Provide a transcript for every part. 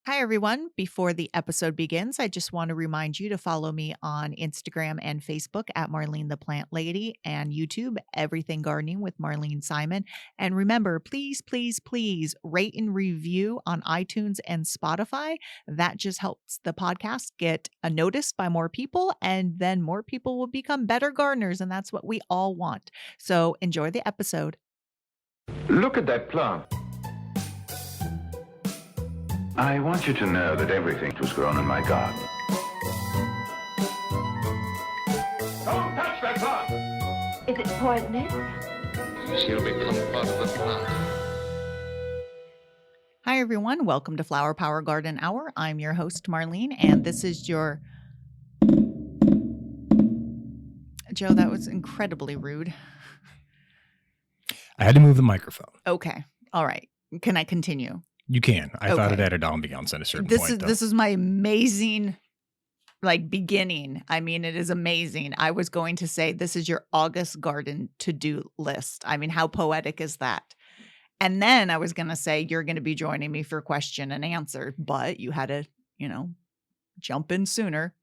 Hi, everyone. Before the episode begins, I just want to remind you to follow me on Instagram and Facebook at Marlene the Plant Lady and YouTube, Everything Gardening with Marlene Simon. And remember, please, please, please rate and review on iTunes and Spotify. That just helps the podcast get noticed by more people, and then more people will become better gardeners. And that's what we all want. So enjoy the episode. Look at that plant. I want you to know that everything was grown in my garden. Don't touch that plant! Is it poisonous? She'll become part of the plant. Hi, everyone. Welcome to Flower Power Garden Hour. I'm your host, Marlene, and this is your... Joe, that was incredibly rude. I had to move the microphone. Okay. All right. Can I continue? You can. I thought it Okay. added ambiance at a certain This point. is this is my amazing beginning. I mean, it is amazing. I was going to say this is your August garden to-do list. I mean, how poetic is that? And then I was going to say you're going to be joining me for question and answer, but you had to, jump in sooner.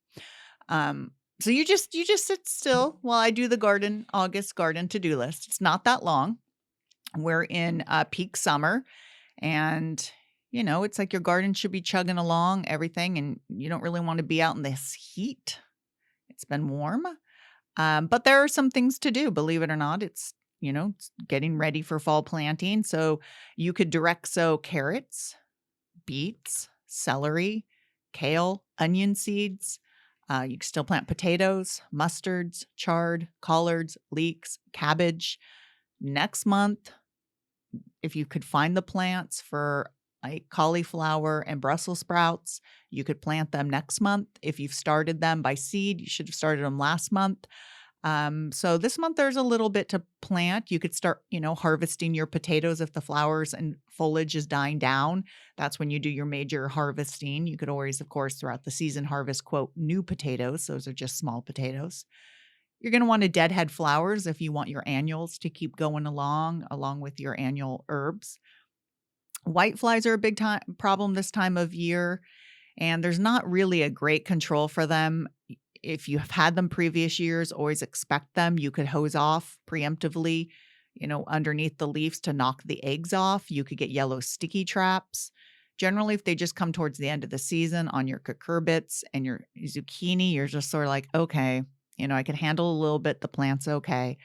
So you just sit still while I do the August garden to-do list. It's not that long. We're in peak summer. And, it's like your garden should be chugging along, everything, and you don't really want to be out in this heat. It's been warm. But there are some things to do, believe it or not. It's getting ready for fall planting. So you could direct sow carrots, beets, celery, kale, onion seeds. You can still plant potatoes, mustards, chard, collards, leeks, cabbage. Next month, if you could find the plants for like cauliflower and Brussels sprouts, you could plant them next month. If you've started them by seed, you should have started them last month. So this month there's a little bit to plant. You could start, harvesting your potatoes if the flowers and foliage is dying down. That's when you do your major harvesting. You could always, of course, throughout the season harvest, quote, new potatoes. Those are just small potatoes. You're going to want to deadhead flowers if you want your annuals to keep going along with your annual herbs. Whiteflies are a big problem this time of year, and there's not really a great control for them. If you have had them previous years, always expect them. You could hose off preemptively, underneath the leaves to knock the eggs off. You could get yellow sticky traps. Generally, if they just come towards the end of the season on your cucurbits and your zucchini, you're just sort of like, okay, I can handle a little bit. The plant's okay.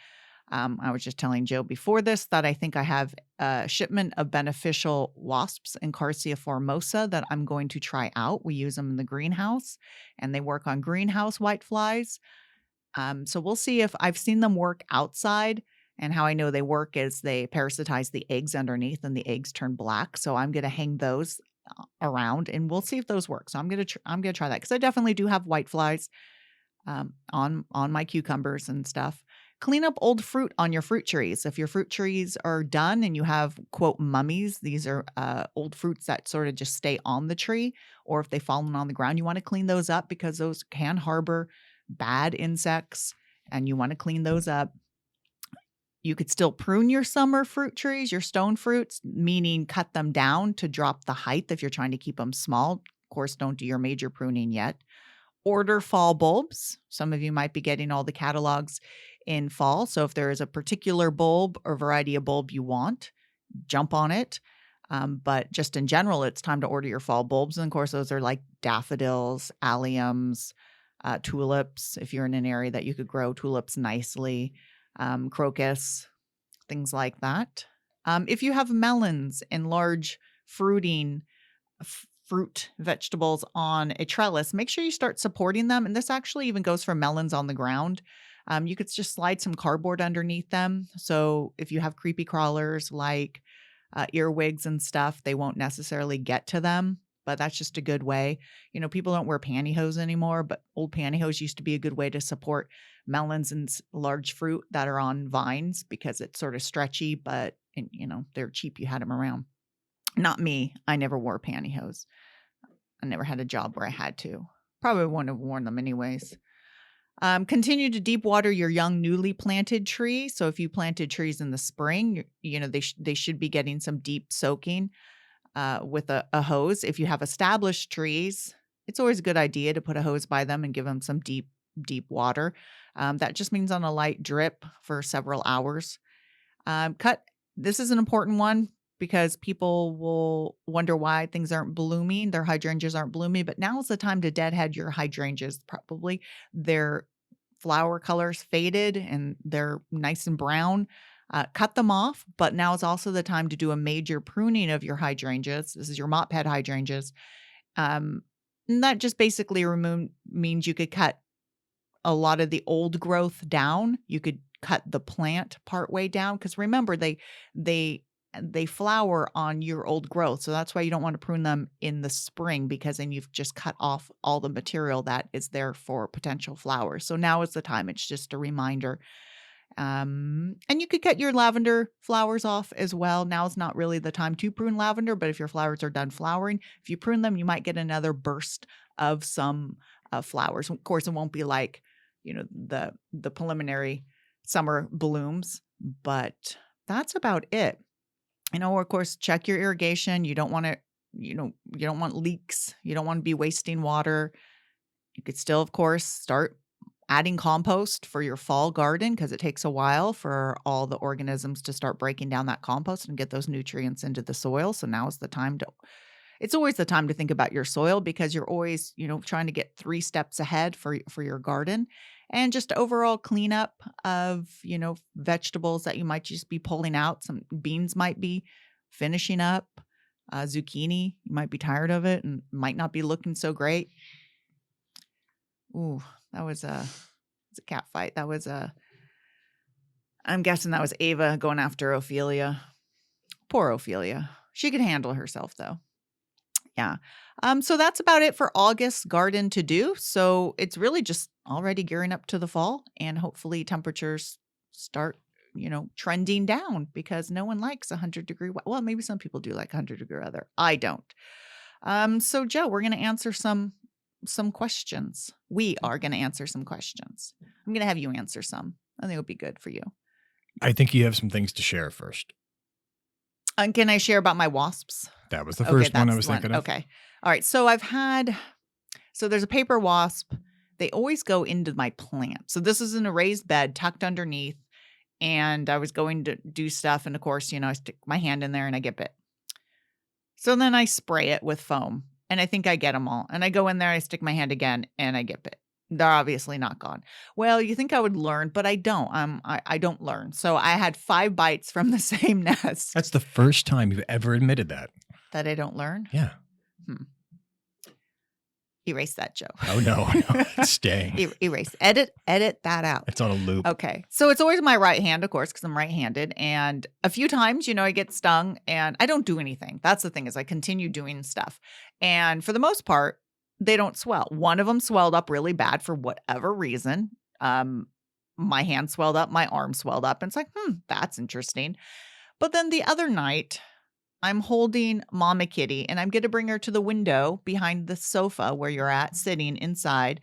I was just telling Joe before this that I think I have a shipment of beneficial wasps in Carcia formosa that I'm going to try out. We use them in the greenhouse, and they work on greenhouse whiteflies. So we'll see if I've seen them work outside. And how I know they work is they parasitize the eggs underneath, and the eggs turn black. So I'm going to hang those around, and we'll see if those work. So I'm going to try that because I definitely do have whiteflies on my cucumbers and stuff. Clean up old fruit on your fruit trees. If your fruit trees are done and you have, quote, mummies, these are old fruits that sort of just stay on the tree, or if they've fallen on the ground, you want to clean those up because those can harbor bad insects, and you want to clean those up. You could still prune your summer fruit trees, your stone fruits, meaning cut them down to drop the height if you're trying to keep them small. Of course, don't do your major pruning yet. Order fall bulbs. Some of you might be getting all the catalogs in fall. So if there is a particular bulb or variety of bulb you want, jump on it. But just in general, it's time to order your fall bulbs. And of course, those are like daffodils, alliums, tulips. If you're in an area that you could grow tulips nicely, crocus, things like that. If you have melons and large fruit vegetables on a trellis, make sure you start supporting them. And this actually even goes for melons on the ground. You could just slide some cardboard underneath them. So if you have creepy crawlers like earwigs and stuff, they won't necessarily get to them. But that's just a good way. People don't wear pantyhose anymore, but old pantyhose used to be a good way to support melons and large fruit that are on vines because it's sort of stretchy, but they're cheap. You had them around. Not me. I never wore pantyhose. I never had a job where I had to. Probably wouldn't have worn them anyways. Continue to deep water your young newly planted tree. So if you planted trees in the spring, they should be getting some deep soaking. with a hose. If you have established trees, it's always a good idea to put a hose by them and give them some deep water. That just means on a light drip for several hours. This is an important one because people will wonder why things aren't blooming. Their hydrangeas aren't blooming, but now is the time to deadhead your hydrangeas. Probably their flower colors faded and they're nice and brown. Cut them off, but now is also the time to do a major pruning of your hydrangeas. This is your Mop Head Hydrangeas. And that just basically means you could cut a lot of the old growth down. You could cut the plant part way down because remember they flower on your old growth. So that's why you don't want to prune them in the spring because then you've just cut off all the material that is there for potential flowers. So now is the time. It's just a reminder. And you could cut your lavender flowers off as well. Now is not really the time to prune lavender, but if your flowers are done flowering, if you prune them, you might get another burst of some flowers. Of course, it won't be like, the preliminary summer blooms, but that's about it. Of course, check your irrigation. You don't want to, you don't want leaks. You don't want to be wasting water. You could still, of course, start adding compost for your fall garden because it takes a while for all the organisms to start breaking down that compost and get those nutrients into the soil. So now is the time it's always the time to think about your soil because you're always, trying to get 3 steps ahead for your garden and just overall cleanup of, vegetables that you might just be pulling out. Some beans might be finishing up. Zucchini, you might be tired of it and might not be looking so great. Ooh, that was a cat fight. I'm guessing that was Ava going after Ophelia. Poor Ophelia. She could handle herself though. Yeah. So that's about it for August's garden to do. So it's really just already gearing up to the fall and hopefully temperatures start, trending down because no one likes 100-degree. Well, maybe some people do like 100-degree weather. I don't. So Joe, we're going to answer some questions. We are going to answer some questions. I'm going to have you answer some. I think it would be good for you. I think you have some things to share first. And can I share about my wasps? That was the first one I was thinking of. Okay. All right. So there's a paper wasp. They always go into my plant. So this is an raised bed tucked underneath. And I was going to do stuff. And of course, I stick my hand in there and I get bit. So then I spray it with foam. And I think I get them all. And I go in there, I stick my hand again, and I get bit. They're obviously not gone. Well, you think I would learn, but I don't. I don't learn. So I had 5 bites from the same nest. That's the first time you've ever admitted that. That I don't learn? Yeah. Erase that, Joe. Oh, no. It's staying. Erase. Edit that out. It's on a loop. Okay. So it's always my right hand, of course, because I'm right-handed. And a few times, I get stung and I don't do anything. That's the thing is I continue doing stuff. And for the most part, they don't swell. One of them swelled up really bad for whatever reason. My hand swelled up, my arm swelled up. And it's like, that's interesting. But then the other night, I'm holding Mama Kitty and I'm going to bring her to the window behind the sofa where you're at, sitting inside,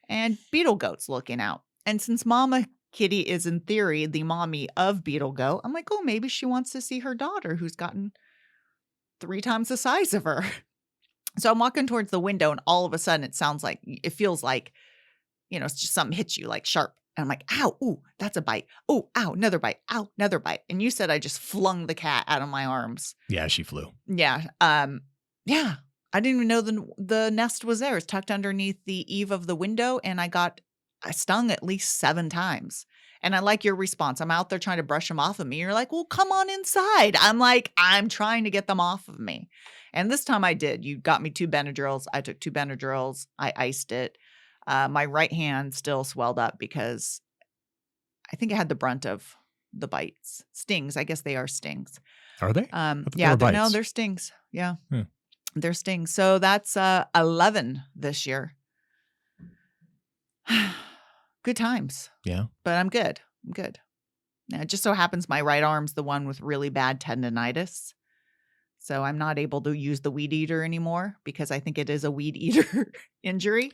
and Beetle Goat's looking out. And since Mama Kitty is in theory the mommy of Beetle Goat, I'm like, oh, maybe she wants to see her daughter who's gotten 3 times the size of her. So I'm walking towards the window and all of a sudden it feels like, it's just something hits you like sharp. And I'm like, ow, ooh, that's a bite. Oh, ow, another bite. Ow, another bite. And you said I just flung the cat out of my arms. Yeah, she flew. Yeah. Yeah. I didn't even know the nest was there. It's tucked underneath the eave of the window. And I stung at least 7 times. And I like your response. I'm out there trying to brush them off of me. You're like, well, come on inside. I'm like, I'm trying to get them off of me. And this time I did. You got me 2 Benadryls. I took 2 Benadryls. I iced it. My right hand still swelled up because I think I had the brunt of the bites. Stings. I guess they are stings. Are they? Yeah. No, they're stings. Yeah. They're stings. So that's 11 this year. Good times. Yeah. But I'm good. Now, it just so happens my right arm's the one with really bad tendonitis. So I'm not able to use the weed eater anymore because I think it is a weed eater injury.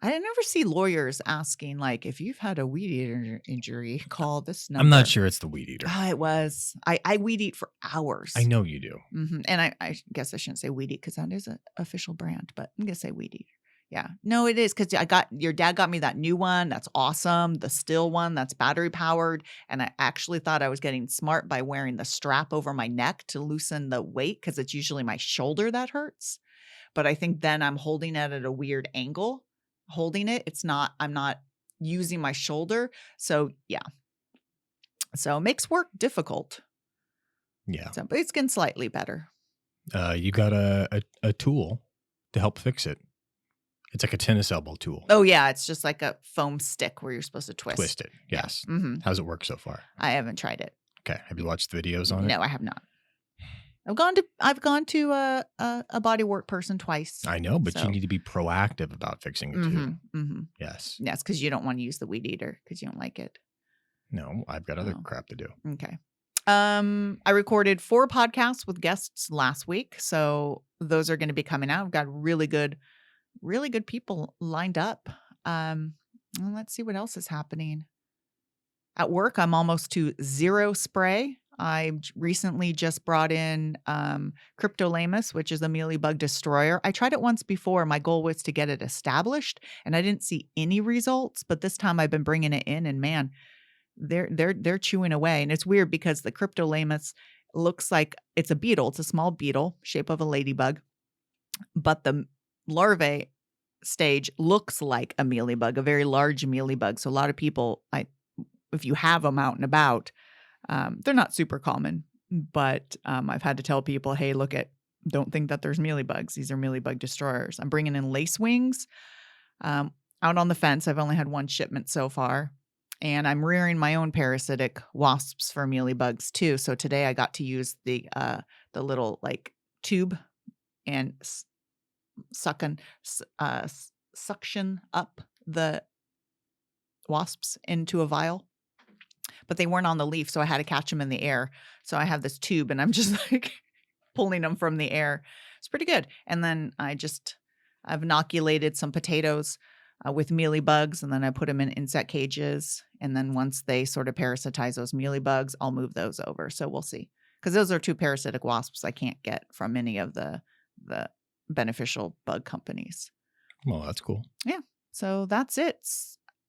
I never see lawyers asking, like, if you've had a weed eater injury, call this number. I'm not sure it's the weed eater. It was. I weed eat for hours. I know you do. And I guess I shouldn't say weed eat because that is an official brand, but I'm going to say weed eater. Yeah. No, it is because your dad got me that new one. That's awesome. The still one that's battery powered. And I actually thought I was getting smart by wearing the strap over my neck to loosen the weight because it's usually my shoulder that hurts. But I think then I'm holding it at a weird angle. I'm not using my shoulder. So yeah. So it makes work difficult. Yeah. So, but it's getting slightly better. You got a tool to help fix it. It's like a tennis elbow tool. Oh yeah. It's just like a foam stick where you're supposed to twist it. Yes. Yeah. Mm-hmm. How's it work so far? I haven't tried it. Okay. Have you watched the videos on it? No, I have not. I've gone to a body work person twice. I know, but you need to be proactive about fixing it too. Mm-hmm. Yes. Yes, because you don't want to use the weed eater because you don't like it. No, I've got other crap to do. Okay. I recorded 4 podcasts with guests last week, so those are going to be coming out. I've got really good people lined up. Let's see what else is happening. At work, I'm almost to 0 spray. I recently just brought in Cryptolamus, which is a mealybug destroyer. I tried it once before. My goal was to get it established, and I didn't see any results. But this time I've been bringing it in, and man, they're chewing away. And it's weird because the Cryptolamus looks like it's a beetle. It's a small beetle, shape of a ladybug, but the larvae stage looks like a mealybug, a very large mealybug. So a lot of people, if you have them out and about. They're not super common, but I've had to tell people, hey, don't think that there's mealybugs. These are mealybug destroyers. I'm bringing in lacewings out on the fence. I've only had 1 shipment so far, and I'm rearing my own parasitic wasps for mealybugs too. So today I got to use the little like tube and suction up the wasps into a vial. But they weren't on the leaf, so I had to catch them in the air. So I have this tube, and I'm just like pulling them from the air. It's pretty good. And then I've inoculated some potatoes with mealybugs, and then I put them in insect cages. And then once they sort of parasitize those mealybugs, I'll move those over. So we'll see. Because those are 2 parasitic wasps I can't get from any of the beneficial bug companies. Well, that's cool. Yeah. So that's it.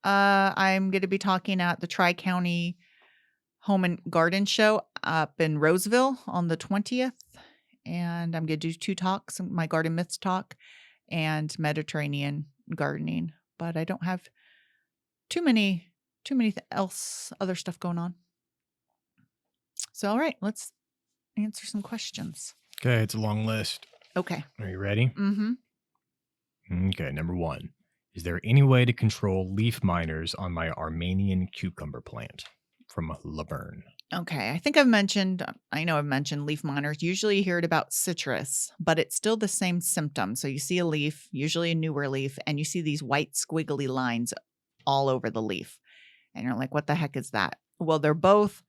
I'm going to be talking at the Tri-County Home and Garden Show up in Roseville on the 20th. And I'm going to do 2 talks, my Garden Myths talk and Mediterranean gardening. But I don't have too many other stuff going on. So, all right, let's answer some questions. Okay, it's a long list. Okay. Are you ready? Mm-hmm. Okay, number 1. Is there any way to control leaf miners on my Armanian cucumber plant? From Laverne. Okay, I know I've mentioned leaf miners. Usually you hear it about citrus, but it's still the same symptom. So you see a leaf, usually a newer leaf, and you see these white squiggly lines all over the leaf. And you're like, what the heck is that? Well, they're both,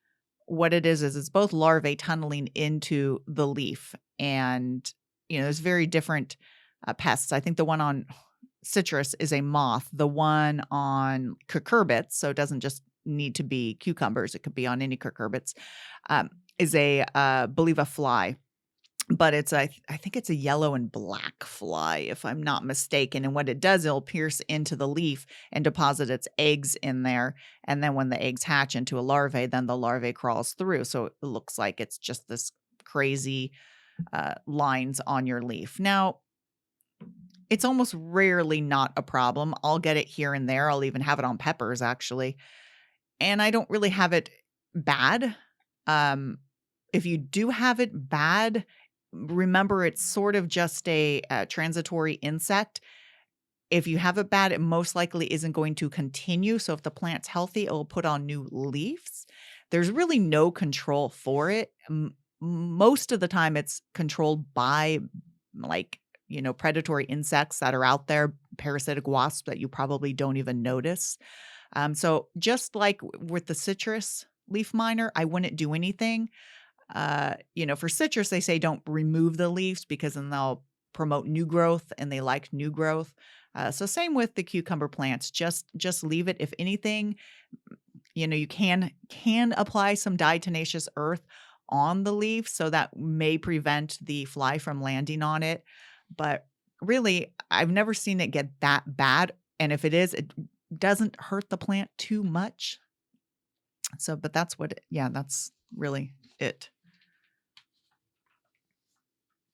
what it is it's both larvae tunneling into the leaf. And, there's very different pests. I think the one on citrus is a moth. The one on cucurbits, so it doesn't just need to be cucumbers, it could be on any cucurbits, is believe a fly. But I think it's a yellow and black fly, if I'm not mistaken. And what it does, it'll pierce into the leaf and deposit its eggs in there. And then when the eggs hatch into a larvae, then the larvae crawls through. So it looks like it's just this crazy lines on your leaf. Now, it's almost rarely not a problem. I'll get it here and there. I'll even have it on peppers, actually. And I don't really have it bad. If you do have it bad, remember it's sort of just a transitory insect. If you have it bad, it most likely isn't going to continue. So if the plant's healthy, it will put on new leaves. There's really no control for it. Most of the time it's controlled by predatory insects that are out there, parasitic wasps that you probably don't even notice. So just like with the citrus leaf miner, I wouldn't do anything. For citrus, they say don't remove the leaves because then they'll promote new growth and they like new growth. So same with the cucumber plants. Just leave it. If anything, you can apply some diatomaceous earth on the leaf, so that may prevent the fly from landing on it. But really, I've never seen it get that bad. And if it is, it doesn't hurt the plant too much. So, but that's that's really it.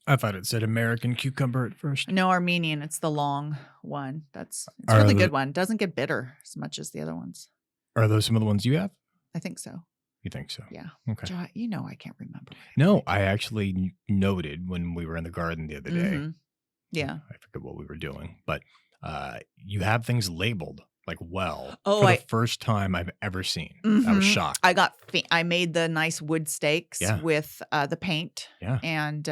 I thought it said American cucumber at first. No, Armenian. It's the long one. It's a Are really the- good one. Doesn't get bitter as much as the other ones. Are those some of the ones you have? I think so. You think so? Yeah. Okay. Joe, I can't remember. No, I actually noted when we were in the garden the other day. Mhm. Yeah. I forget what we were doing, but you have things labeled like Oh, for the first time I've ever seen. I was Mhm. shocked. I made the nice wood stakes Yeah. with the paint. Yeah. And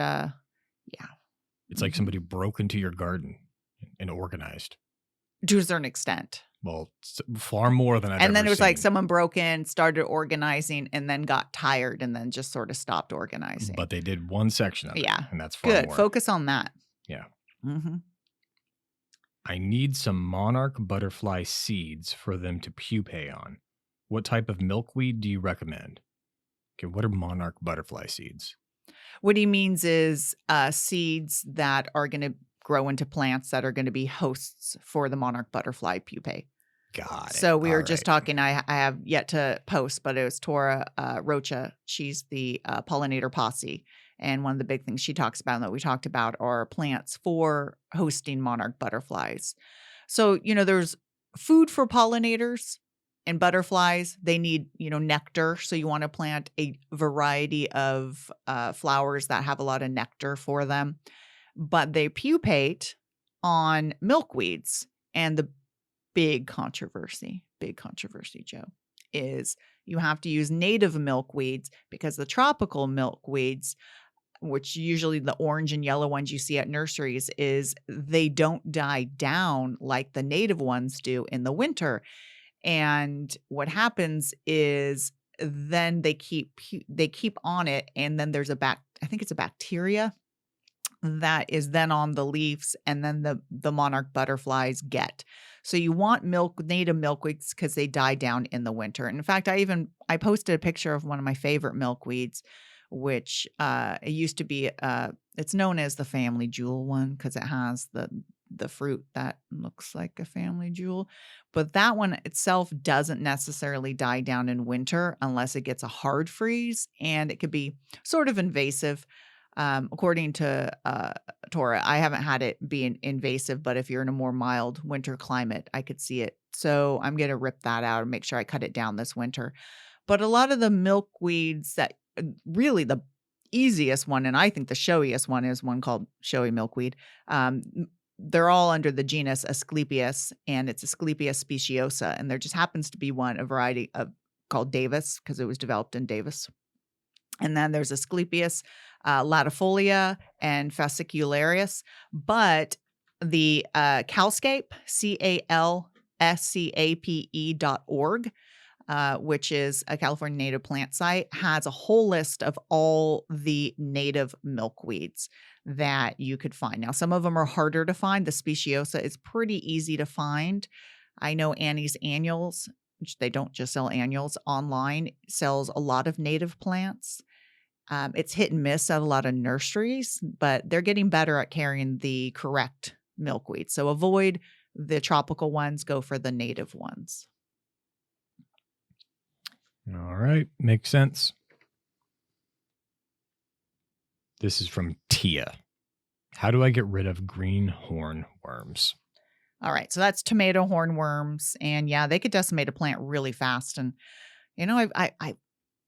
It's like Mhm. somebody broke into your garden and organized. to a certain extent. Well, far more than I've And then ever it was like seen. someone broke in, started organizing, and then got tired and then just sort of stopped organizing. But they did one section of it. Yeah. And that's far Good. more. Focus on that. Yeah. Hmm. I need some monarch butterfly seeds for them to pupae on. What type of milkweed do you recommend? Okay, what are monarch butterfly seeds? What he means is seeds that are going to grow into plants that are going to be hosts for the monarch butterfly pupae. Got it. So we were All just right. talking, I have yet to post, but it was Tora Rocha. She's the pollinator posse. And one of the big things she talks about and that we talked about are plants for hosting monarch butterflies. So, there's food for pollinators and butterflies. They need, nectar. So you want to plant a variety of flowers that have a lot of nectar for them. But they pupate on milkweeds. And the big controversy, Joe, is you have to use native milkweeds because the tropical milkweeds, which usually the orange and yellow ones you see at nurseries, is they don't die down like the native ones do in the winter. And what happens is then they keep on it, and then there's I think it's a bacteria that is then on the leaves, and then the monarch butterflies get. So you want native milkweeds because they die down in the winter. And in fact, I posted a picture of one of my favorite milkweeds, which it used to be it's known as the family jewel one because it has the fruit that looks like a family jewel. But that one itself doesn't necessarily die down in winter unless it gets a hard freeze, and it could be sort of invasive. According to Tora, I haven't had it be invasive, but if you're in a more mild winter climate, I could see it. So I'm going to rip that out and make sure I cut it down this winter. But a lot of the milkweeds that really the easiest one, and I think the showiest one, is one called showy milkweed. They're all under the genus Asclepias, and it's Asclepias speciosa. And there just happens to be a variety called Davis because it was developed in Davis. And then there's Asclepias latifolia and fascicularius. But the Calscape, CALSCAPE.org, which is a California native plant site, has a whole list of all the native milkweeds that you could find. Now, some of them are harder to find. The speciosa is pretty easy to find. I know Annie's Annuals, which they don't just sell annuals online, sells a lot of native plants. It's hit and miss at a lot of nurseries, but they're getting better at carrying the correct milkweed. So avoid the tropical ones, go for the native ones. All right. Makes sense. This is from Tia. How do I get rid of green hornworms? All right. So that's tomato hornworms. And yeah, they could decimate a plant really fast. And, I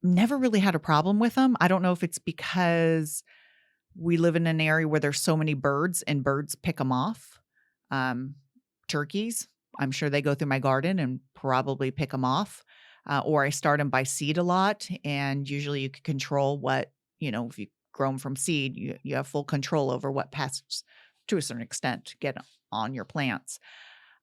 never really had a problem with them. I don't know if it's because we live in an area where there's so many birds and birds pick them off. Turkeys, I'm sure they go through my garden and probably pick them off. Or I start them by seed a lot. And usually you can control what, if you grow them from seed, you have full control over what pests to a certain extent get on your plants.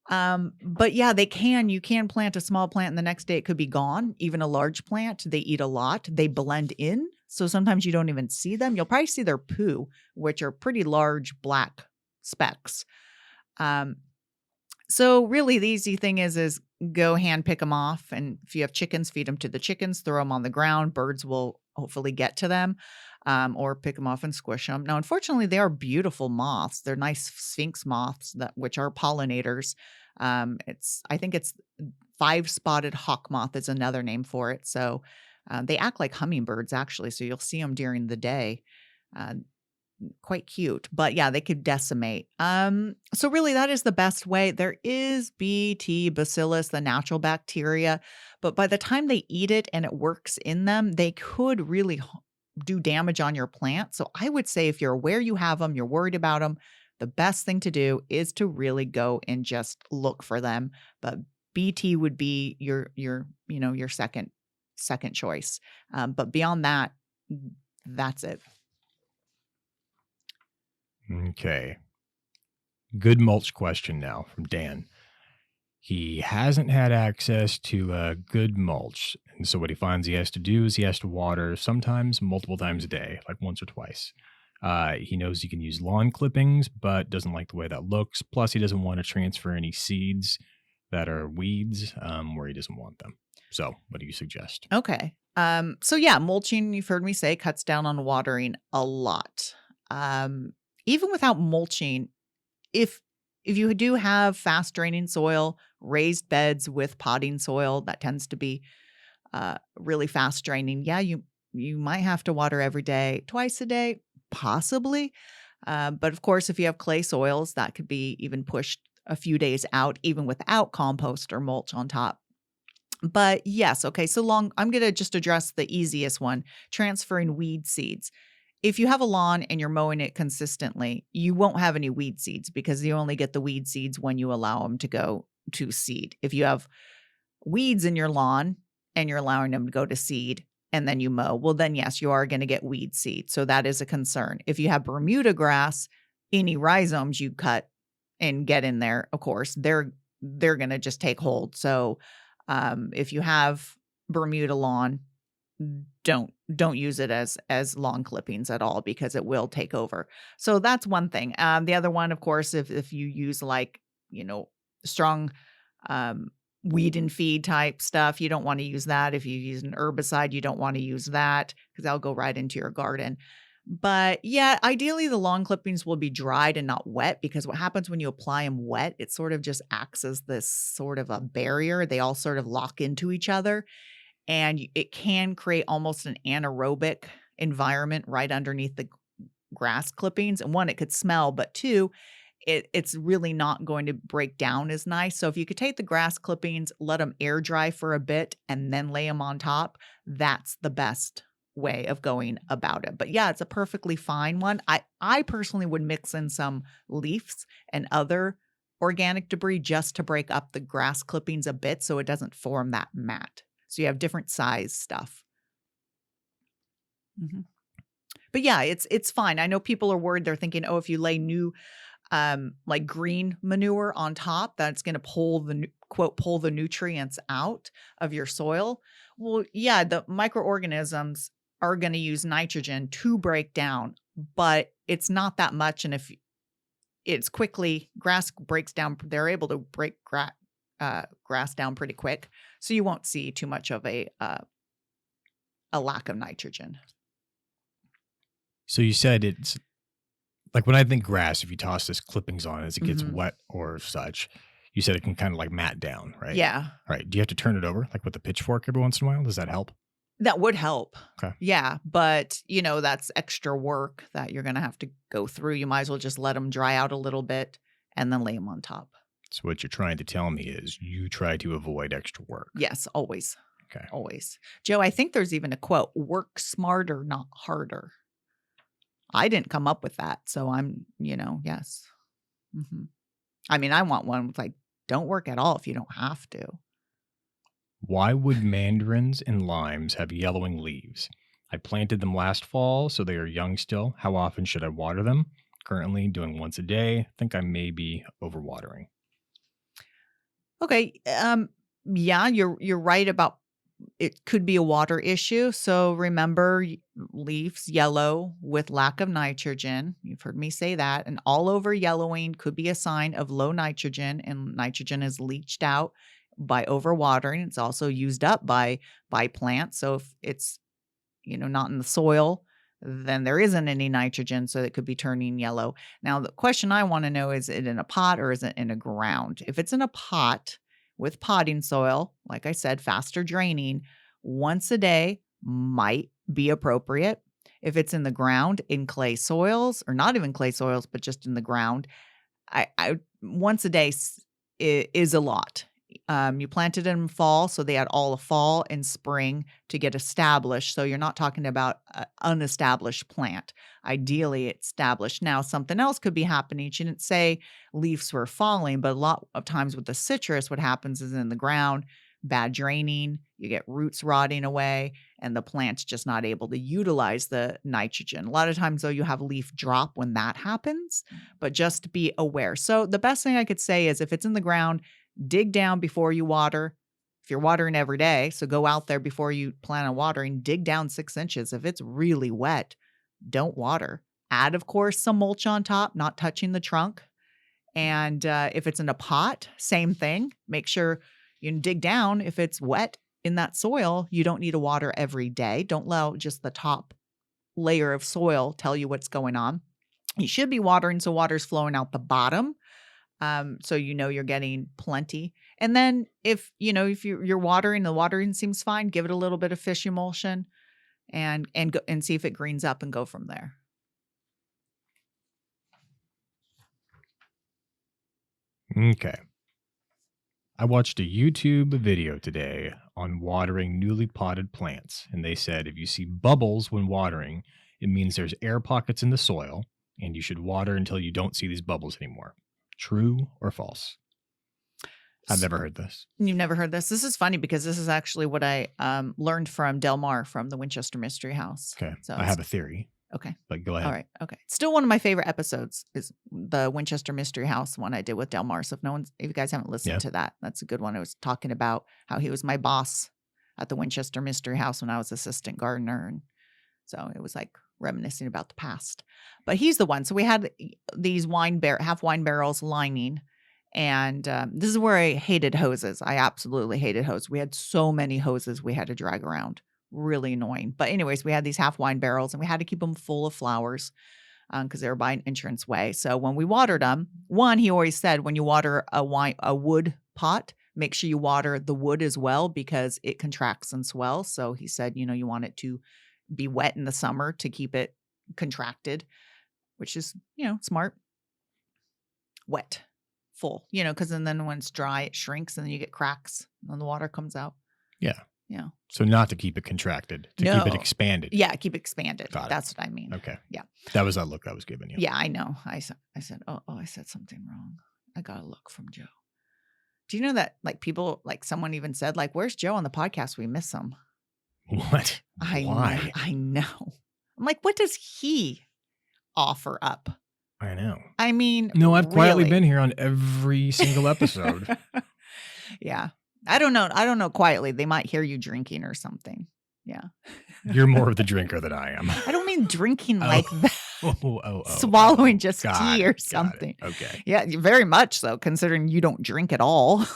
But yeah, you can plant a small plant and the next day it could be gone. Even a large plant, they eat a lot. They blend in. So sometimes you don't even see them. You'll probably see their poo, which are pretty large black specks. Um, so really the easy thing is go hand pick them off. And if you have chickens, feed them to the chickens, throw them on the ground. Birds will hopefully get to them, or pick them off and squish them. Now, unfortunately, they are beautiful moths. They're nice sphinx moths which are pollinators. I think it's 5-spotted hawk moth is another name for it. So they act like hummingbirds actually. So you'll see them during the day. Quite cute, but yeah, they could decimate. So really that is the best way. There is BT bacillus, the natural bacteria, but by the time they eat it and it works in them, they could really do damage on your plant. So I would say if you're aware you have them, you're worried about them, the best thing to do is to really go and just look for them. But BT would be your second choice. But beyond that, that's it. Okay. Good mulch question now from Dan. He hasn't had access to good mulch. And so what he finds he has to do is he has to water sometimes multiple times a day, like once or twice. He knows he can use lawn clippings, but doesn't like the way that looks. Plus, he doesn't want to transfer any seeds that are weeds where he doesn't want them. So what do you suggest? Okay. So yeah, mulching, you've heard me say, cuts down on watering a lot. Even without mulching, if you do have fast draining soil, raised beds with potting soil, that tends to be really fast draining. Yeah, you might have to water every day, twice a day, possibly. But of course, if you have clay soils, that could be even pushed a few days out, even without compost or mulch on top. But yes, okay, I'm going to just address the easiest one, transferring weed seeds. If you have a lawn and you're mowing it consistently, you won't have any weed seeds because you only get the weed seeds when you allow them to go to seed. If you have weeds in your lawn and you're allowing them to go to seed and then you mow, well, then yes, you are going to get weed seed. So that is a concern. If you have Bermuda grass, any rhizomes you cut and get in there, of course, they're going to just take hold. So if you have Bermuda lawn, don't use it as lawn clippings at all because it will take over. So that's one thing. The other one, of course, if you use strong weed and feed type stuff, you don't want to use that. If you use an herbicide, you don't want to use that because that'll go right into your garden. But yeah, ideally the lawn clippings will be dried and not wet because what happens when you apply them wet, it sort of just acts as this sort of a barrier. They all sort of lock into each other. And it can create almost an anaerobic environment right underneath the grass clippings. And one, it could smell, but two, it's really not going to break down as nice. So if you could take the grass clippings, let them air dry for a bit, and then lay them on top, that's the best way of going about it. But yeah, it's a perfectly fine one. I personally would mix in some leaves and other organic debris just to break up the grass clippings a bit so it doesn't form that mat. So you have different size stuff. Mm-hmm. But yeah, it's fine. I know people are worried. They're thinking, oh, if you lay new like green manure on top, that's going to pull the nutrients out of your soil. Well, yeah, the microorganisms are going to use nitrogen to break down, but it's not that much. And if it's grass breaks down, they're able to break grass down pretty quick. So you won't see too much of a lack of nitrogen. So you said it's like when I think grass, if you toss this clippings on as it gets wet or such, you said it can kind of like mat down, right? Yeah. All right. Do you have to turn it over like with a pitchfork every once in a while? Does that help? That would help. Okay. Yeah. But, that's extra work that you're going to have to go through. You might as well just let them dry out a little bit and then lay them on top. So what you're trying to tell me is you try to avoid extra work. Yes, always. Okay. Always. Joe, I think there's even a quote, work smarter, not harder. I didn't come up with that. So I'm, yes. Mm-hmm. I mean, I want one with don't work at all if you don't have to. Why would mandarins and limes have yellowing leaves? I planted them last fall, so they are young still. How often should I water them? Currently doing once a day. I think I may be overwatering. Okay. Yeah, you're right about it could be a water issue. So remember, leaves yellow with lack of nitrogen. You've heard me say that. And all over yellowing could be a sign of low nitrogen, and nitrogen is leached out by overwatering. It's also used up by plants. So if it's, not in the soil, then there isn't any nitrogen, so it could be turning yellow. Now, the question I want to know, is it in a pot or is it in a ground? If it's in a pot with potting soil, like I said, faster draining, once a day might be appropriate. If it's in the ground, in clay soils, or not even clay soils, but just in the ground, I once a day is a lot. You planted in fall, so they had all of fall and spring to get established. So you're not talking about an unestablished plant. Ideally, it's established. Now, something else could be happening. She didn't say leaves were falling, but a lot of times with the citrus, what happens is in the ground, bad draining, you get roots rotting away, and the plant's just not able to utilize the nitrogen. A lot of times, though, you have leaf drop when that happens, but just be aware. So the best thing I could say is if it's in the ground, dig down before you water. If you're watering every day, so go out there before you plan on watering, dig down 6 inches. If it's really wet, don't water. Add, of course, some mulch on top, not touching the trunk. And if it's in a pot, same thing. Make sure you dig down. If it's wet in that soil, you don't need to water every day. Don't allow just the top layer of soil tell you what's going on. You should be watering so water's flowing out the bottom. So you're getting plenty. And then if you're watering, the watering seems fine, give it a little bit of fish emulsion and go and see if it greens up and go from there. Okay. I watched a YouTube video today on watering newly potted plants, and they said if you see bubbles when watering, it means there's air pockets in the soil, and you should water until you don't see these bubbles anymore. True or false? I've never heard this. You've never heard this? This is funny because this is actually what I learned from Del Mar from the Winchester Mystery House. Okay. So I have a theory. Okay. But go ahead. All right. Okay. Still one of my favorite episodes is the Winchester Mystery House one I did with Del Mar. So if you guys haven't listened to that, that's a good one. I was talking about how he was my boss at the Winchester Mystery House when I was assistant gardener. And so it was like reminiscing about the past. But he's the one. So we had these half wine barrels lining. And this is where I hated hoses. I absolutely hated hoses. We had so many hoses we had to drag around. Really annoying. But anyways, we had these half wine barrels and we had to keep them full of flowers because they were by an entrance way. So when we watered them, he always said, when you water a wood pot, make sure you water the wood as well because it contracts and swells. So he said, you want it to be wet in the summer to keep it contracted, which is, smart. Wet, full, because then when it's dry, it shrinks and then you get cracks and then the water comes out. Yeah. Yeah. So not to keep it contracted, to keep it expanded. Yeah, keep it expanded. Got it. That's what I mean. Okay. Yeah. That was that look I was giving you. Yeah, I know. I said, I said something wrong. I got a look from Joe. Do you know that someone even said, where's Joe on the podcast? We miss him. What? Why? I know. I'm like, what does he offer up? I know. I mean, no, I've quietly really been here on every single episode. Yeah. I don't know. Quietly. They might hear you drinking or something. Yeah. You're more of the drinker than I am. I don't mean drinking like that. Swallowing just tea or something. Okay. Yeah, very much so, considering you don't drink at all.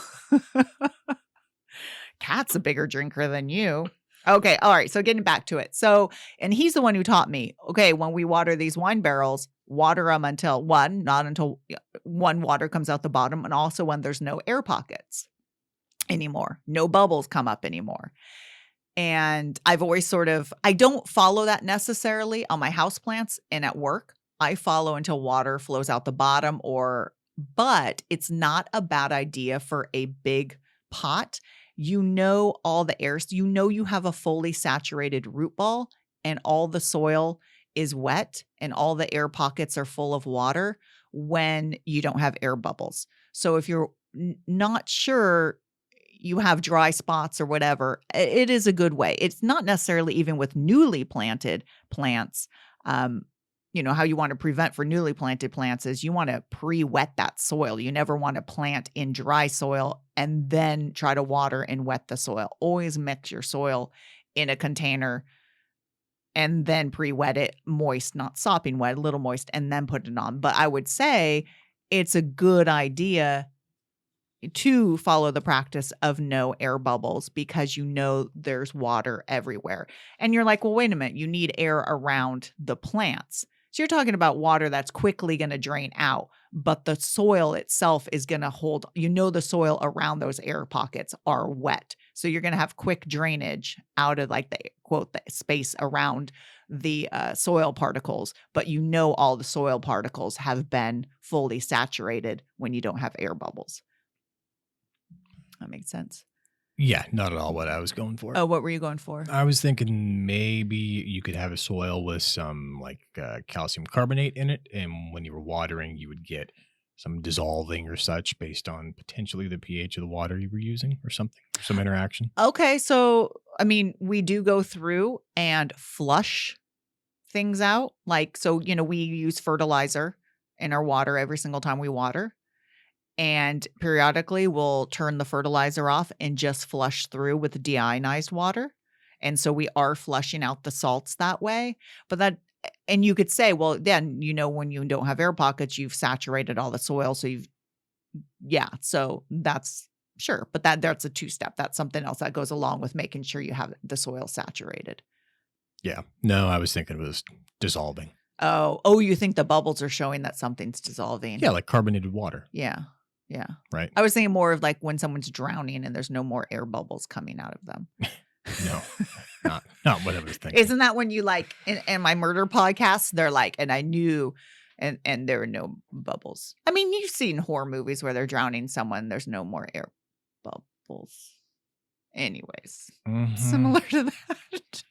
Cat's a bigger drinker than you. Okay. All right. So getting back to it. So, and he's the one who taught me, okay, when we water these wine barrels, water them not until one water comes out the bottom, and also when there's no air pockets anymore. No bubbles come up anymore. And I've always I don't follow that necessarily on my houseplants and at work. I follow until water flows out the bottom but it's not a bad idea for a big pot. All the air, you have a fully saturated root ball and all the soil is wet and all the air pockets are full of water when you don't have air bubbles. So if you're not sure you have dry spots or whatever, it is a good way. It's not necessarily even with newly planted plants. how you want to prevent for newly planted plants is you want to pre-wet that soil. You never want to plant in dry soil and then try to water and wet the soil. Always mix your soil in a container and then pre-wet it moist, not sopping wet, a little moist, and then put it on. But I would say it's a good idea to follow the practice of no air bubbles because there's water everywhere. And you're like, well, wait a minute, you need air around the plants. So you're talking about water that's quickly going to drain out, but the soil itself is going to hold, the soil around those air pockets are wet. So you're going to have quick drainage out of like the quote, the space around the soil particles, but all the soil particles have been fully saturated when you don't have air bubbles. That makes sense. Yeah, not at all what I was going for. Oh, what were you going for? I was thinking maybe you could have a soil with some calcium carbonate in it. And when you were watering, you would get some dissolving or such based on potentially the pH of the water you were using or something, some interaction. Okay. So, we do go through and flush things out. We use fertilizer in our water every single time we water. And periodically we'll turn the fertilizer off and just flush through with deionized water. And so we are flushing out the salts that way. And you could say, well, then, when you don't have air pockets, you've saturated all the soil. So so that's sure. But that's a 2-step. That's something else that goes along with making sure you have the soil saturated. Yeah. No, I was thinking it was dissolving. Oh, you think the bubbles are showing that something's dissolving? Yeah, like carbonated water. Yeah. Yeah. Right. I was thinking more of like when someone's drowning and there's no more air bubbles coming out of them. No, not what I was thinking. Isn't that when you in my murder podcast, they're like, and I knew, and there were no bubbles. You've seen horror movies where they're drowning someone. There's no more air bubbles. Anyways, similar to that.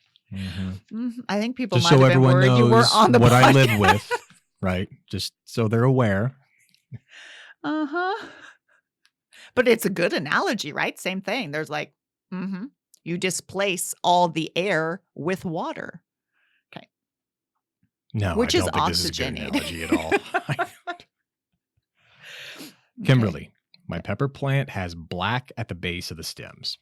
I think people just might so have been everyone worried knows you were on the what podcast. I live with, right? Just so they're aware. But it's a good analogy, right? Same thing. There's you displace all the air with water. Okay. No, which I is don't think this is a good oxygenated analogy at all. Kimberly, my pepper plant has black at the base of the stems.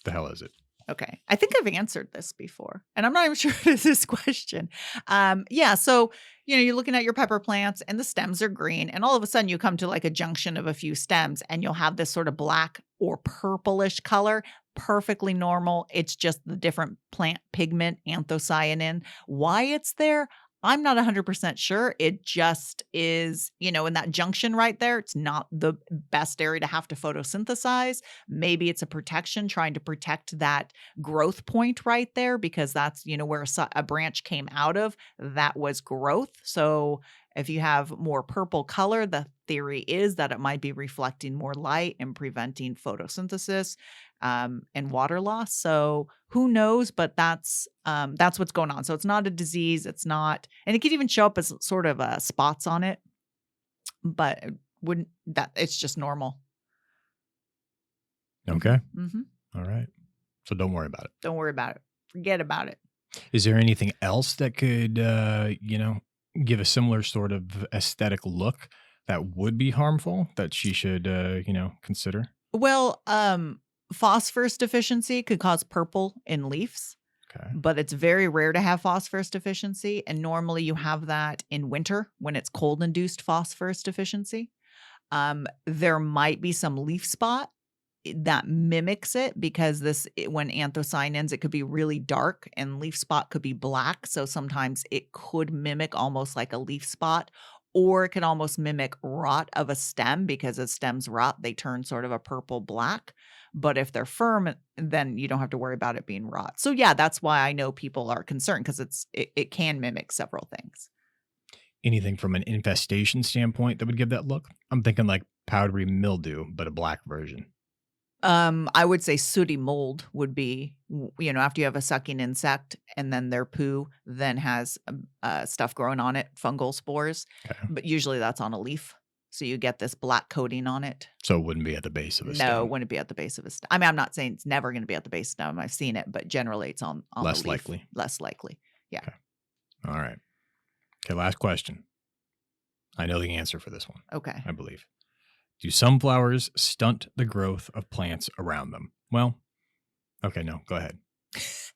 The hell is it? Okay. I think I've answered this before, and I'm not even sure it is this question. So, you're looking at your pepper plants and the stems are green, and all of a sudden you come to like a junction of a few stems and you'll have this sort of black or purplish color. Perfectly normal. It's just the different plant pigment, anthocyanin. Why it's there, I'm not 100% sure. It just is, in that junction right there. It's not the best area to have to photosynthesize. Maybe it's a protection, trying to protect that growth point right there, because that's, where a branch came out of. That was growth. So if you have more purple color, the theory is that it might be reflecting more light and preventing photosynthesis and water loss. So who knows? But that's what's going on. So it's not a disease. It's not, and it could even show up as sort of spots on it. But it's just normal. Okay. All right. So don't worry about it. Don't worry about it. Forget about it. Is there anything else that could, give a similar sort of aesthetic look that would be harmful that she should, consider? Well, phosphorus deficiency could cause purple in leaves. Okay. But it's very rare to have phosphorus deficiency. And normally you have that in winter when it's cold-induced phosphorus deficiency. There might be some leaf spot that mimics it, because when anthocyanins, it could be really dark and leaf spot could be black. So sometimes it could mimic almost like a leaf spot, or it could almost mimic rot of a stem, because as stems rot, they turn sort of a purple black. But if they're firm, then you don't have to worry about it being rot. So yeah, that's why I know people are concerned, because it can mimic several things. Anything from an infestation standpoint that would give that look? I'm thinking like powdery mildew, but a black version. I would say sooty mold would be, after you have a sucking insect and then their poo then has stuff growing on it, fungal spores. Okay. But usually that's on a leaf. So you get this black coating on it. So it wouldn't be at the base of a stem? No, it wouldn't be at the base of a stem. I'm not saying it's never going to be at the base of a stem. I've seen it, but generally it's on less the leaf. Likely. Less likely. Yeah. Okay. All right. Okay, last question. I know the answer for this one, Okay. I believe. Do sunflowers stunt the growth of plants around them? Well, okay, no, go ahead.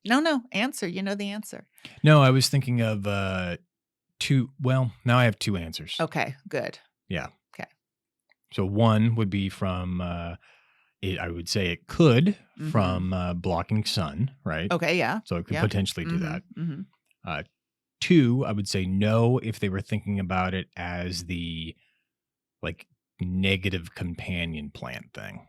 No. Answer. You know the answer. No, I was thinking of two. Well, now I have two answers. Okay. Good. Yeah. Okay. So one would be from, I would say it could Mhm. from blocking sun, right? Okay. Yeah. So it could Yeah. potentially do Mhm, that. mhm. Two, I would say no if they were thinking about it as the like negative companion plant thing,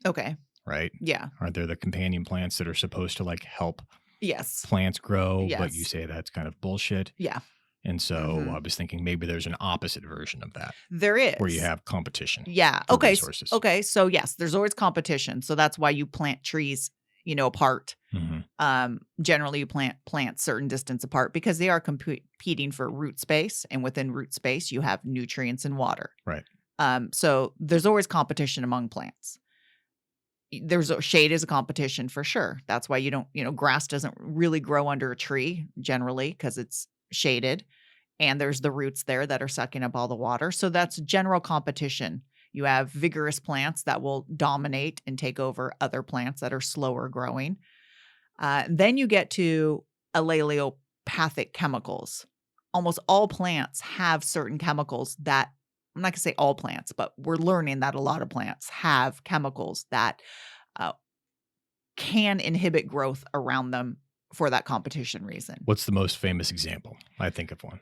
Okay. right? Yeah. Aren't there the companion plants that are supposed to like help Yes. plants grow, but you Yes. say that's kind of bullshit? Yeah. And so Mhm. I was thinking maybe there's an opposite version of that There is. where you have competition Yeah. for Okay. resources. Okay. So yes, there's always competition. So that's why you plant trees, apart. Mhm. Generally you plant certain distance apart because they are competing for root space, and within root space you have nutrients and water. Right. So there's always competition among plants. Shade is a competition for sure. That's why you don't, grass doesn't really grow under a tree generally because it's shaded, and there's the roots there that are sucking up all the water. So that's general competition. You have vigorous plants that will dominate and take over other plants that are slower growing. Then you get to allelopathic chemicals. Almost all plants have certain chemicals that, I'm not going to say all plants, but we're learning that a lot of plants have chemicals that can inhibit growth around them for that competition reason. What's the most famous example? I think of one.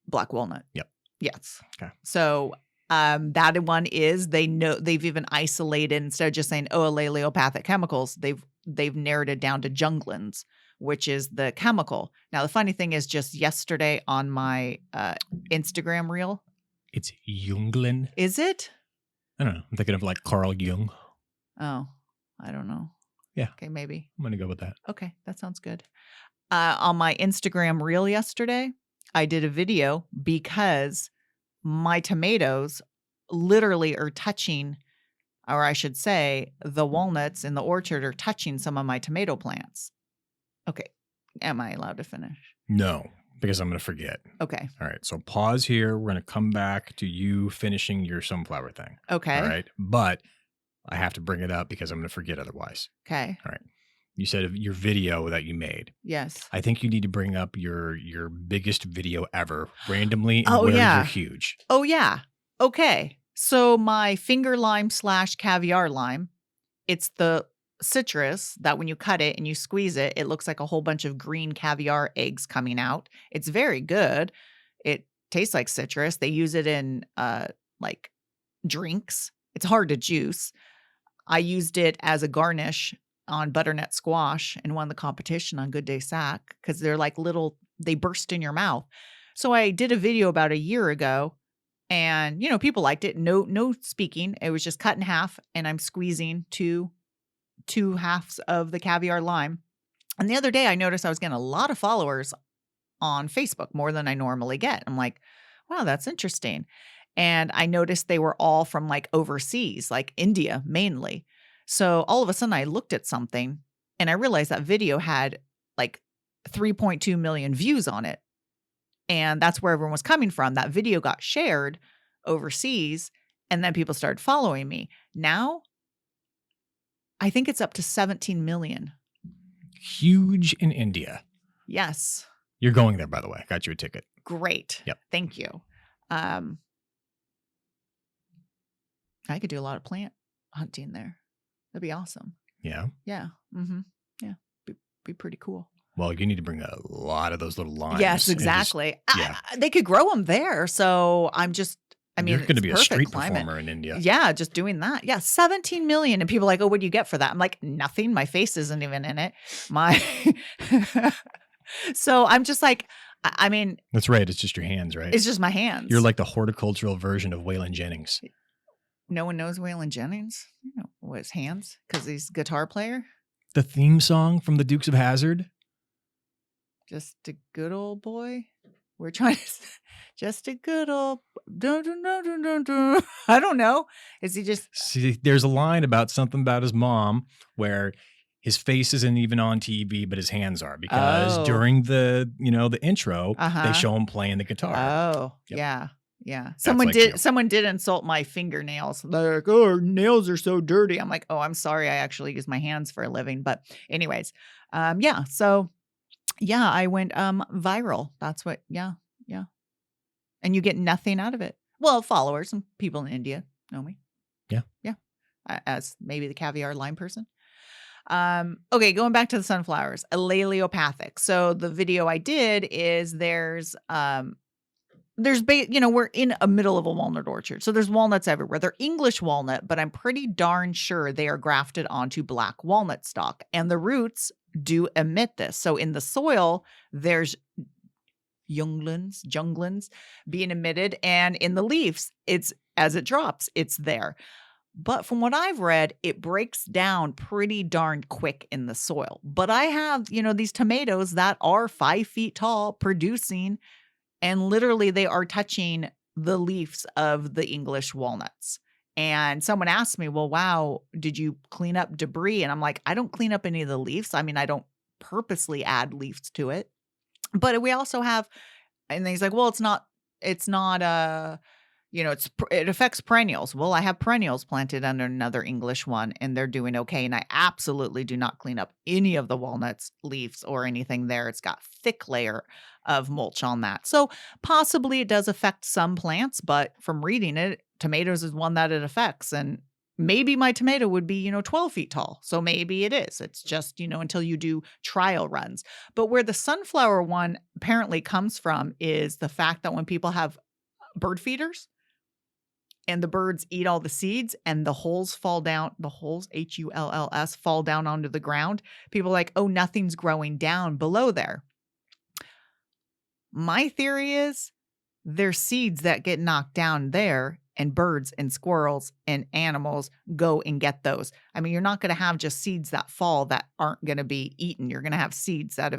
Black walnut. Yep. Yes. Okay. So that one is they've even isolated, instead of just saying allelopathic chemicals, they've narrowed it down to junglins, which is the chemical. Now the funny thing is, just yesterday on my Instagram reel, It's Junglin. is it? I don't know. I'm thinking of like Carl Jung. Oh, I don't know. Yeah. Okay, maybe. I'm going to go with that. Okay, that sounds good. On my Instagram reel yesterday, I did a video because my tomatoes literally are touching, or I should say, the walnuts in the orchard are touching some of my tomato plants. Okay, am I allowed to finish? No, because I'm going to forget. Okay. All right. So pause here. We're going to come back to you finishing your sunflower thing. Okay. All right. But I have to bring it up because I'm going to forget otherwise. Okay. All right. You said of your video that you made. Yes. I think you need to bring up your biggest video ever randomly and Oh, where yeah. you're huge. Oh, yeah. Okay. So my finger lime / caviar lime, it's the citrus that when you cut it and you squeeze it, it looks like a whole bunch of green caviar eggs coming out. It's very good. It tastes like citrus. They use it in like drinks. It's hard to juice. I used it as a garnish on butternut squash and won the competition on Good Day Sack because they're like they burst in your mouth. So I did a video about a year ago, and people liked it. No speaking. It was just cut in half, and I'm squeezing two halves of the caviar lime. And the other day I noticed I was getting a lot of followers on Facebook, more than I normally get. I'm like, wow, that's interesting. And I noticed they were all from like overseas, like India mainly. So all of a sudden I looked at something and I realized that video had like 3.2 million views on it. And that's where everyone was coming from. That video got shared overseas, and then people started following me. Now, I think it's up to 17 million. Huge in India. Yes. You're going there, by the way. Got you a ticket. Great. Yep. Thank you. I could do a lot of plant hunting there. That'd be awesome. Yeah. Yeah. Mm-hmm. Yeah. Be pretty cool. Well, you need to bring a lot of those little limes. Yes, and just- exactly. yeah. They could grow them there. So I'm just, you're going to it's be a perfect street climate. performer in India. Yeah, just doing that. Yeah, 17 million. And people are like, oh, what do you get for that? I'm like, nothing. My face isn't even in it. So I'm just like, I mean. That's right. It's just your hands, right? It's just my hands. You're like the horticultural version of Waylon Jennings. No one knows Waylon Jennings? What, his hands? Because he's a guitar player? The theme song from the Dukes of Hazzard. Just a good old boy. We're trying to, just a good old, dun, dun, dun, dun, dun, dun. I don't know. Is he just? See, there's a line about something about his mom where his face isn't even on TV, but his hands are, because Oh. during the intro, Uh-huh. they show him playing the guitar. Oh, Yep. yeah. Yeah. like you. Someone did insult my fingernails. They're like, oh, her nails are so dirty. I'm like, oh, I'm sorry. I actually use my hands for a living. But anyways, yeah. So yeah, I went viral. That's what, yeah. And you get nothing out of it. Well, followers and people in India know me. Yeah. As maybe the caviar lime person. Okay, going back to the sunflowers, alleliopathic. So the video I did is there's we're in a middle of a walnut orchard. So there's walnuts everywhere. They're English walnut, but I'm pretty darn sure they are grafted onto black walnut stock. And the roots do emit this. So in the soil, there's junglins being emitted. And in the leaves, it's as it drops, it's there. But from what I've read, it breaks down pretty darn quick in the soil. But I have, these tomatoes that are 5 feet tall producing, and literally they are touching the leaves of the English walnuts. And someone asked me, well, wow, did you clean up debris? And I'm like, I don't clean up any of the leaves. I mean, I don't purposely add leaves to it. But we also have, and he's like, well, it affects perennials. Well, I have perennials planted under another English one, and they're doing okay. And I absolutely do not clean up any of the walnuts leaves or anything there. It's got thick layer of mulch on that. So possibly it does affect some plants, but from reading it, tomatoes is one that it affects. And maybe my tomato would be, 12 feet tall. So maybe it is. It's just, until you do trial runs. But where the sunflower one apparently comes from is the fact that when people have bird feeders and the birds eat all the seeds and the holes fall down, HULLS, fall down onto the ground, people are like, oh, nothing's growing down below there. My theory is there's seeds that get knocked down there, and birds and squirrels and animals go and get those. I mean, you're not going to have just seeds that fall that aren't going to be eaten. You're going to have seeds that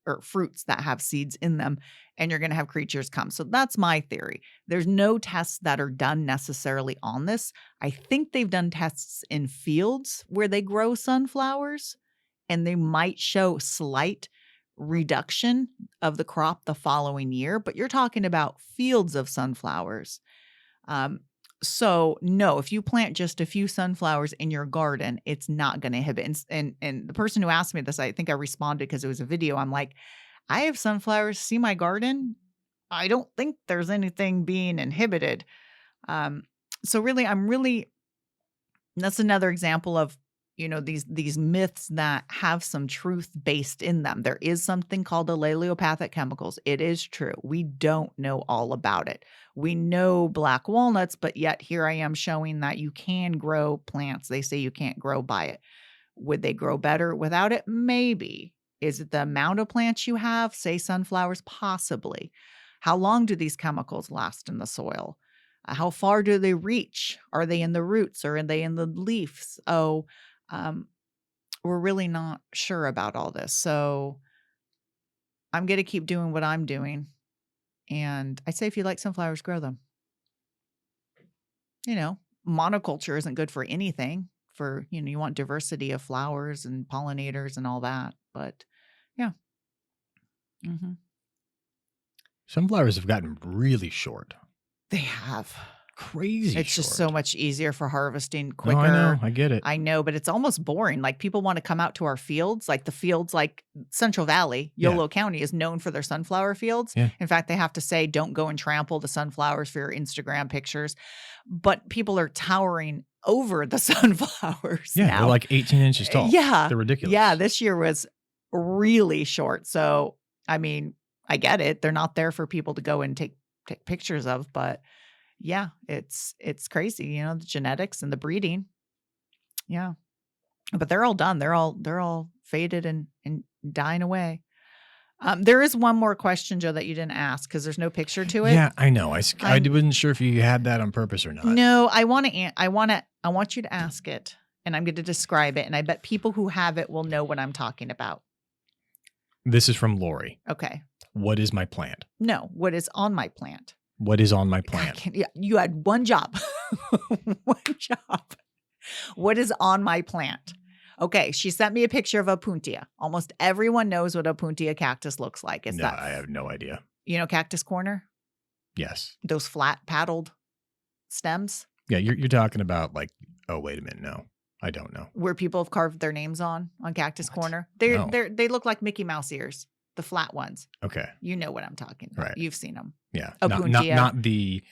or fruits that have seeds in them, and you're going to have creatures come. So that's my theory. There's no tests that are done necessarily on this. I think they've done tests in fields where they grow sunflowers, and they might show slight reduction of the crop the following year, but you're talking about fields of sunflowers. So no, if you plant just a few sunflowers in your garden, it's not going to inhibit. And the person who asked me this, I think I responded because it was a video. I'm like, I have sunflowers. See my garden? I don't think there's anything being inhibited. So really, that's another example of, these myths that have some truth based in them. There is something called alleliopathic chemicals. It is true. We don't know all about it. We know black walnuts, but yet here I am showing that you can grow plants. They say you can't grow by it. Would they grow better without it? Maybe. Is it the amount of plants you have? Say sunflowers? Possibly. How long do these chemicals last in the soil? How far do they reach? Are they in the roots or are they in the leaves? We're really not sure about all this. So I'm going to keep doing what I'm doing. And I say, if you like sunflowers, grow them. Monoculture isn't good for anything. You want diversity of flowers and pollinators and all that. But yeah. Mm-hmm. Sunflowers have gotten really short. They have. Crazy It's short. just so much easier for harvesting quicker. No, I know. I get it. I know, but it's almost boring. Like people want to come out to our fields, like the fields like Central Valley, Yolo County is known for their sunflower fields. Yeah. In fact, they have to say, don't go and trample the sunflowers for your Instagram pictures. But people are towering over the sunflowers now. They're like 18 inches tall. Yeah. They're ridiculous. Yeah, this year was really short. So, I mean, I get it. They're not there for people to go and take pictures of, but yeah, it's crazy, the genetics and the breeding. Yeah. But they're all done. They're all faded and dying away. There is one more question, Joe, that you didn't ask because there's no picture to it. Yeah, I know. I wasn't sure if you had that on purpose or not. No, I want you to ask it, and I'm going to describe it, and I bet people who have it will know what I'm talking about. This is from Lori. Okay. What is my plant? No, what is on my plant? What is on my plant? You had one job. One job. What is on my plant? Okay, she sent me a picture of a Puntia. Almost everyone knows what a Puntia cactus looks like. It's No, that, I have no idea. cactus corner? Yes. Those flat paddled stems Yeah, you're talking about like, oh, wait a minute. No, I don't know. where people have carved their names on cactus What? corner. No. They look like Mickey Mouse ears, the flat ones. Okay. You know what I'm talking about. Right. You've seen them. Yeah. A Not Puntia. not the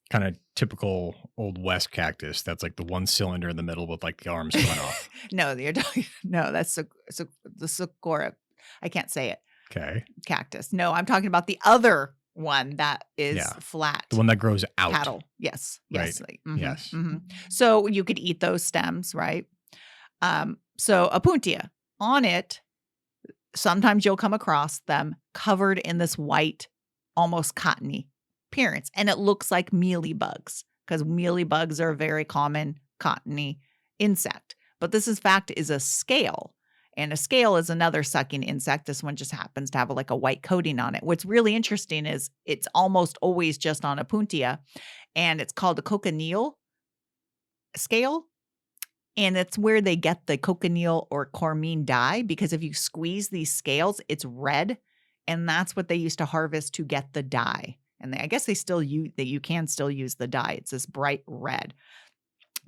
kind of typical Old West cactus that's like the one cylinder in the middle with like the arms coming off. No, that's the Sakura. I can't say it. Okay. Cactus. No, I'm talking about the other one that is Yeah. flat. The one that grows out. Paddle. Yes. Yes. Right. Mhm, Yes. mhm. So you could eat those stems, right? So a Puntia, on it, sometimes you'll come across them covered in this white, almost cottony appearance. And it looks like mealybugs because mealybugs are a very common cottony insect. But this, in fact, is a scale. And a scale is another sucking insect. This one just happens to have like a white coating on it. What's really interesting is it's almost always just on a Puntia, and it's called a cochineal scale. And it's where they get the cochineal or carmine dye, because if you squeeze these scales, it's red. And that's what they used to harvest to get the dye. And I guess they still use that. You can still use the dye. It's this bright red.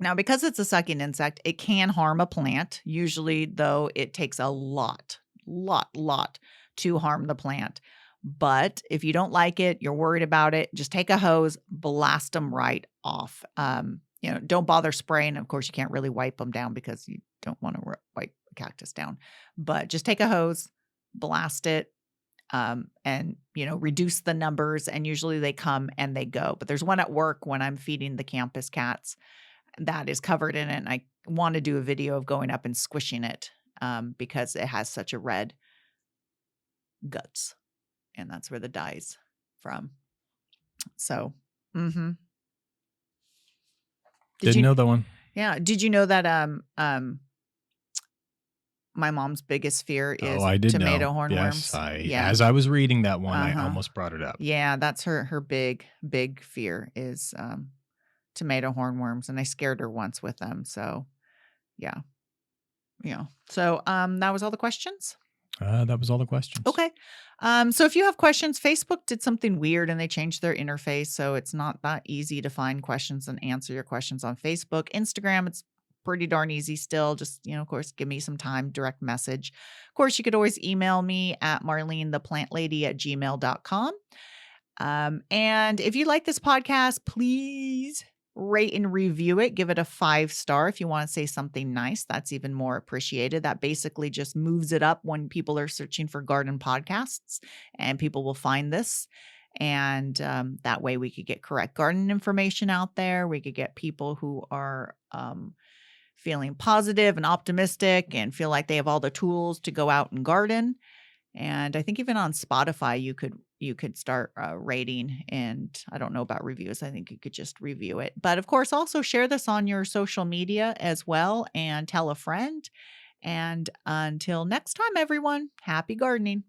Now, because it's a sucking insect, it can harm a plant. Usually, though, it takes a lot to harm the plant. But if you don't like it, you're worried about it, just take a hose, blast them right off. Don't bother spraying. Of course, you can't really wipe them down because you don't want to wipe a cactus down. But just take a hose, blast it, and reduce the numbers. And usually they come and they go. But there's one at work when I'm feeding the campus cats that is covered in it. And I want to do a video of going up and squishing it because it has such a red guts. And that's where the dye's from. So, Didn't know that one. Yeah. Did you know that my mom's biggest fear is I did tomato know. hornworms? Yes, as I was reading that one, I almost brought it up. Yeah, that's her big fear is tomato hornworms, and I scared her once with them. So, yeah. So, that was all the questions. That was all the questions. Okay. So if you have questions, Facebook did something weird and they changed their interface. So it's not that easy to find questions and answer your questions on Facebook. Instagram, it's pretty darn easy still. Just, of course, give me some time, direct message. Of course, you could always email me at marlenetheplantlady@gmail.com. And if you like this podcast, please rate and review it. Give it a 5-star. If you want to say something nice, that's even more appreciated. That basically just moves it up when people are searching for garden podcasts, and people will find this. And that way we could get correct garden information out there. We could get people who are feeling positive and optimistic and feel like they have all the tools to go out and garden. And I think even on Spotify, you could start rating, and I don't know about reviews. I think you could just review it. But of course, also share this on your social media as well and tell a friend. And until next time, everyone, happy gardening.